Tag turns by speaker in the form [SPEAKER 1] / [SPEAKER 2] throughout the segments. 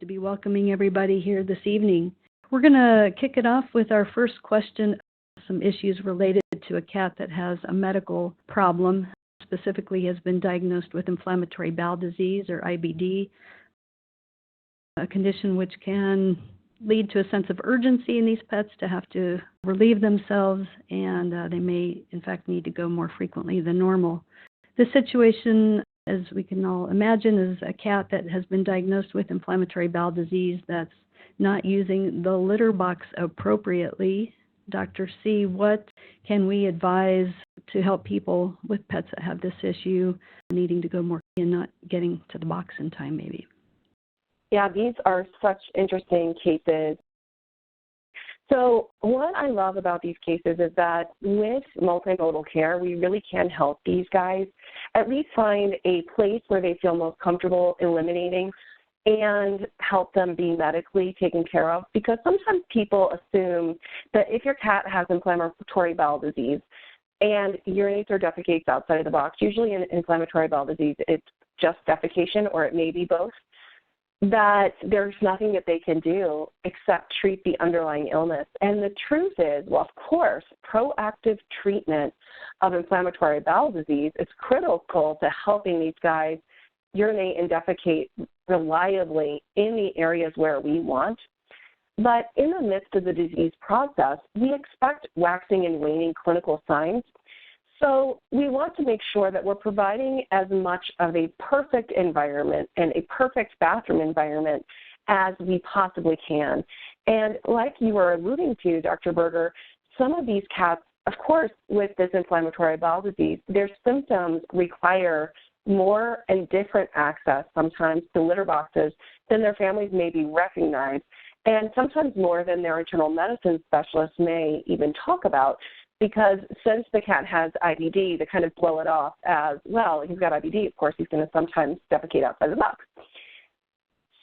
[SPEAKER 1] pleased to be welcoming everybody here this evening. We're going to kick it off with our first question, some issues related to a cat that has a medical problem, specifically has been diagnosed with inflammatory bowel disease or IBD, a condition which can lead to a sense of urgency in these pets to have to relieve themselves, and they may, in fact, need to go more frequently than normal. This situation, as we can all imagine, is a cat that has been diagnosed with inflammatory bowel disease that's not using the litter box appropriately. Dr. C, what can we advise to help people with pets that have this issue, needing to go more and not getting to the box in time maybe?
[SPEAKER 2] Yeah, these are such interesting cases. So what I love about these cases is that with multimodal care, we really can help these guys at least find a place where they feel most comfortable eliminating and help them be medically taken care of. Because sometimes people assume that if your cat has inflammatory bowel disease and urinates or defecates outside of the box, usually in inflammatory bowel disease, it's just defecation or it may be both, that there's nothing that they can do except treat the underlying illness. And the truth is, well, of course, proactive treatment of inflammatory bowel disease is critical to helping these guys urinate and defecate reliably in the areas where we want. But in the midst of the disease process, we expect waxing and waning clinical signs. So we want to make sure that we're providing as much of a perfect environment and a perfect bathroom environment as we possibly can. And like you were alluding to, Dr. Berger, some of these cats, of course, with this inflammatory bowel disease, their symptoms require more and different access sometimes to litter boxes than their families maybe recognize, and sometimes more than their internal medicine specialists may even talk about. Because since the cat has IBD, they kind of blow it off as, well, he's got IBD, of course he's going to sometimes defecate outside the box.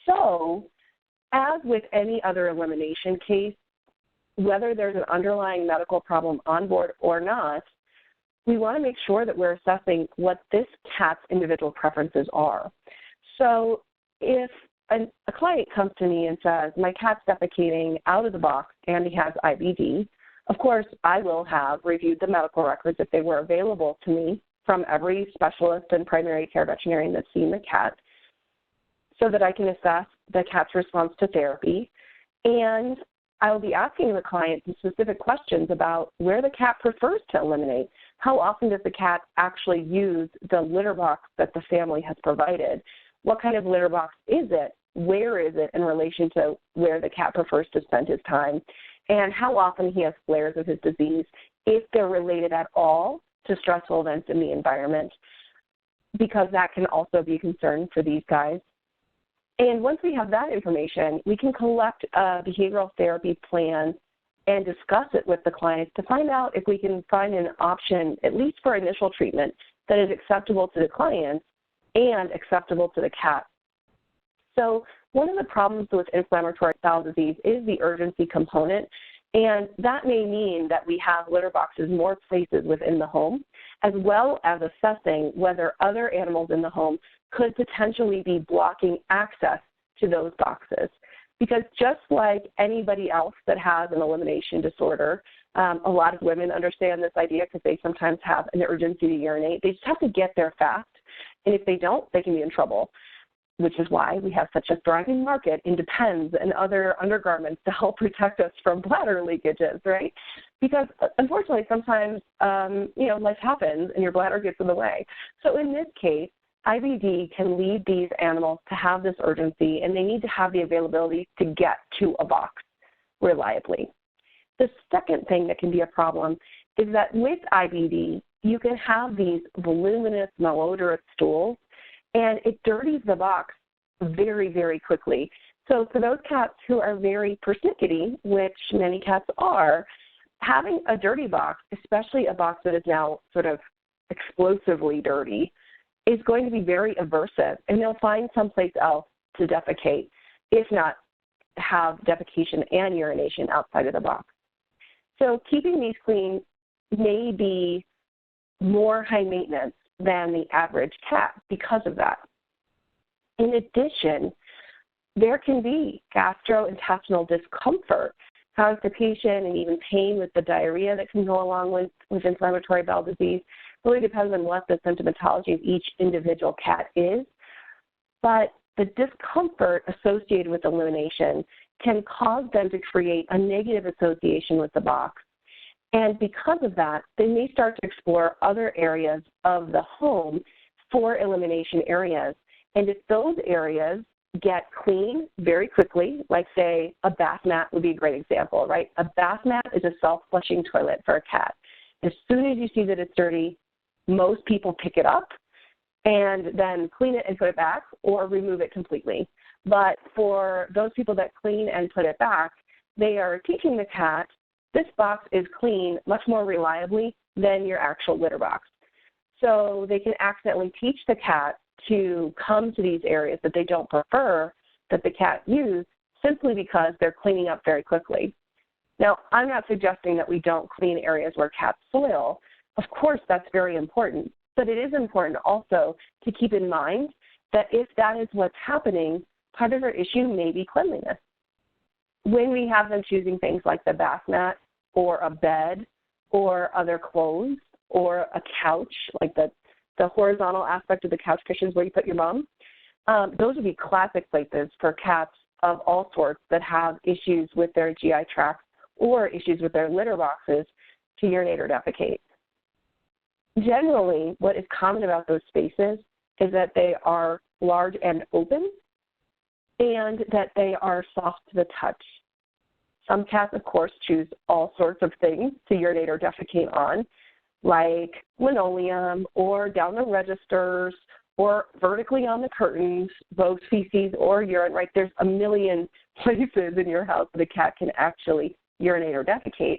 [SPEAKER 2] So, as with any other elimination case, whether there's an underlying medical problem on board or not, we want to make sure that we're assessing what this cat's individual preferences are. So, if a client comes to me and says, my cat's defecating out of the box and he has IBD, of course, I will have reviewed the medical records if they were available to me from every specialist and primary care veterinarian that's seen the cat so that I can assess the cat's response to therapy. And I will be asking the client some specific questions about where the cat prefers to eliminate. How often does the cat actually use the litter box that the family has provided? What kind of litter box is it? Where is it in relation to where the cat prefers to spend his time? And how often he has flares of his disease, if they're related at all to stressful events in the environment, because that can also be a concern for these guys. And once we have that information, we can collect a behavioral therapy plan and discuss it with the clients to find out if we can find an option, at least for initial treatment, that is acceptable to the clients and acceptable to the cat. So one of the problems with inflammatory bowel disease is the urgency component, and that may mean that we have litter boxes more places within the home, as well as assessing whether other animals in the home could potentially be blocking access to those boxes. Because just like anybody else that has an elimination disorder, a lot of women understand this idea because they sometimes have an urgency to urinate. They just have to get there fast, and if they don't, they can be in trouble, which is why we have such a thriving market in Depends and other undergarments to help protect us from bladder leakages, right? Because unfortunately, sometimes, life happens and your bladder gets in the way. So in this case, IBD can lead these animals to have this urgency, and they need to have the availability to get to a box reliably. The second thing that can be a problem is that with IBD, you can have these voluminous, malodorous stools, and it dirties the box very, very quickly. So for those cats who are very persnickety, which many cats are, having a dirty box, especially a box that is now sort of explosively dirty, is going to be very aversive, and they'll find someplace else to defecate, if not have defecation and urination outside of the box. So keeping these clean may be more high maintenance than the average cat because of that. In addition, there can be gastrointestinal discomfort, constipation, and even pain with the diarrhea that can go along with inflammatory bowel disease. It really depends on what the symptomatology of each individual cat is. But the discomfort associated with elimination can cause them to create a negative association with the box. And because of that, they may start to explore other areas of the home for elimination areas. And if those areas get clean very quickly, like say a bath mat would be a great example, right? A bath mat is a self-flushing toilet for a cat. As soon as you see that it's dirty, most people pick it up and then clean it and put it back or remove it completely. But for those people that clean and put it back, they are teaching the cat this box is clean much more reliably than your actual litter box. So they can accidentally teach the cat to come to these areas that they don't prefer that the cat use simply because they're cleaning up very quickly. Now, I'm not suggesting that we don't clean areas where cats soil. Of course, that's very important. But it is important also to keep in mind that if that is what's happening, part of our issue may be cleanliness. When we have them choosing things like the bath mat or a bed or other clothes or a couch, like the horizontal aspect of the couch cushions where you put your bum, those would be classic places for cats of all sorts that have issues with their GI tracts or issues with their litter boxes to urinate or defecate. Generally, what is common about those spaces is that they are large and open and that they are soft to the touch. Some cats, of course, choose all sorts of things to urinate or defecate on, like linoleum or down the registers or vertically on the curtains, both feces or urine, right? There's a million places in your house that a cat can actually urinate or defecate.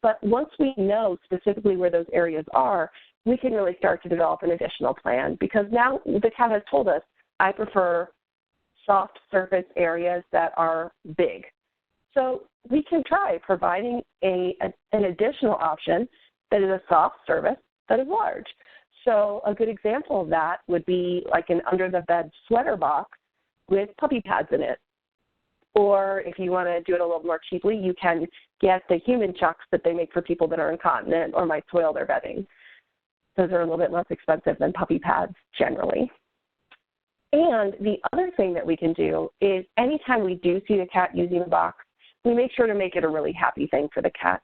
[SPEAKER 2] But once we know specifically where those areas are, we can really start to develop an additional plan because now the cat has told us, I prefer soft surface areas that are big. So we can try providing an additional option that is a soft surface that is large. So a good example of that would be like an under-the-bed sweater box with puppy pads in it. Or if you want to do it a little more cheaply, you can get the human chucks that they make for people that are incontinent or might soil their bedding. Those are a little bit less expensive than puppy pads generally. And the other thing that we can do is anytime we do see the cat using the box, we make sure to make it a really happy thing for the cat.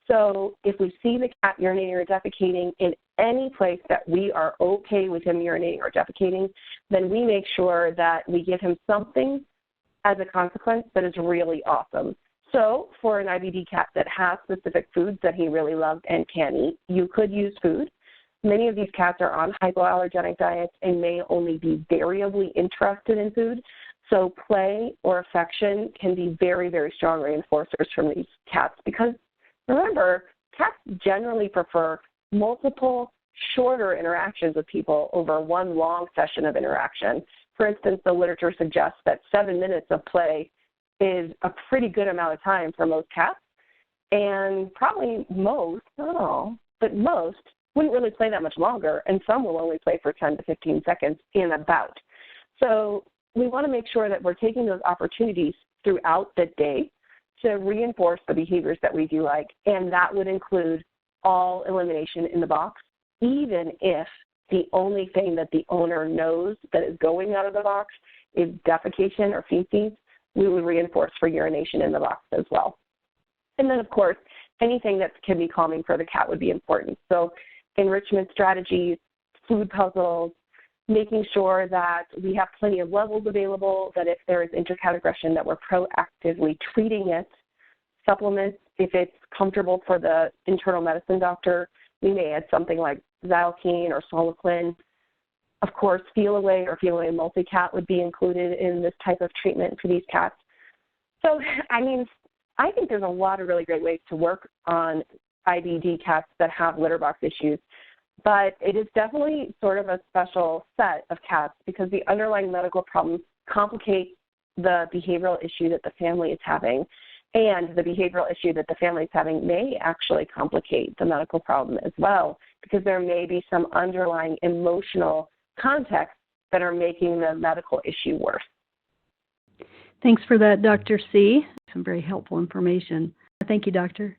[SPEAKER 2] So if we see the cat urinating or defecating in any place that we are okay with him urinating or defecating, then we make sure that we give him something as a consequence that is really awesome. So for an IBD cat that has specific foods that he really loves and can eat, you could use food. Many of these cats are on hypoallergenic diets and may only be variably interested in food. So play or affection can be very, very strong reinforcers from these cats because remember, cats generally prefer multiple shorter interactions with people over one long session of interaction. For instance, the literature suggests that 7 minutes of play is a pretty good amount of time for most cats, and probably most, not all, but most wouldn't really play that much longer, and some will only play for 10 to 15 seconds in a bout. So we want to make sure that we're taking those opportunities throughout the day to reinforce the behaviors that we do like, and that would include all elimination in the box, even if the only thing that the owner knows that is going out of the box is defecation or feces. We would reinforce for urination in the box as well. And then, of course, anything that can be calming for the cat would be important. So enrichment strategies, food puzzles, making sure that we have plenty of levels available, that if there is intracat aggression, that we're proactively treating it, supplements, if it's comfortable for the internal medicine doctor, we may add something like Xylokine or Solaclin. Of course, Feel Away or Feel Away Multicat would be included in this type of treatment for these cats. So, I mean, I think there's a lot of really great ways to work on IBD cats that have litter box issues, but it is definitely sort of a special set of cats because the underlying medical problems complicate the behavioral issue that the family is having, and the behavioral issue that the family is having may actually complicate the medical problem as well because there may be some underlying emotional contexts that are making the medical issue worse.
[SPEAKER 1] Thanks for that, Dr. C. Some very helpful information. Thank you, Doctor.